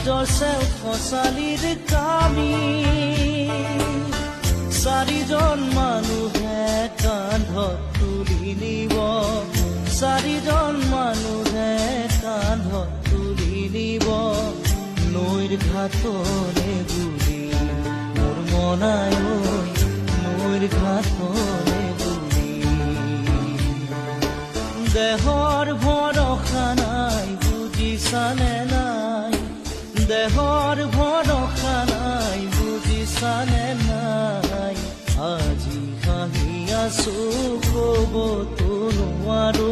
সমাজৰ খচালিৰ কামি চাৰিজন মানুহে কান্ধত তুলি নিব চাৰিজন মানুহে কান্ধত তুলি নিব নৈৰ ঘাটলে বুলি মোৰ মনাই নৈৰ ঘাটলে বুলি দেহৰ ভৰসা নাই বুজিছানে নাই দেহৰ ভৰসা নাই বুজিছানে নাই আজি হাঁহি আছো ক'বতো নোৱাৰো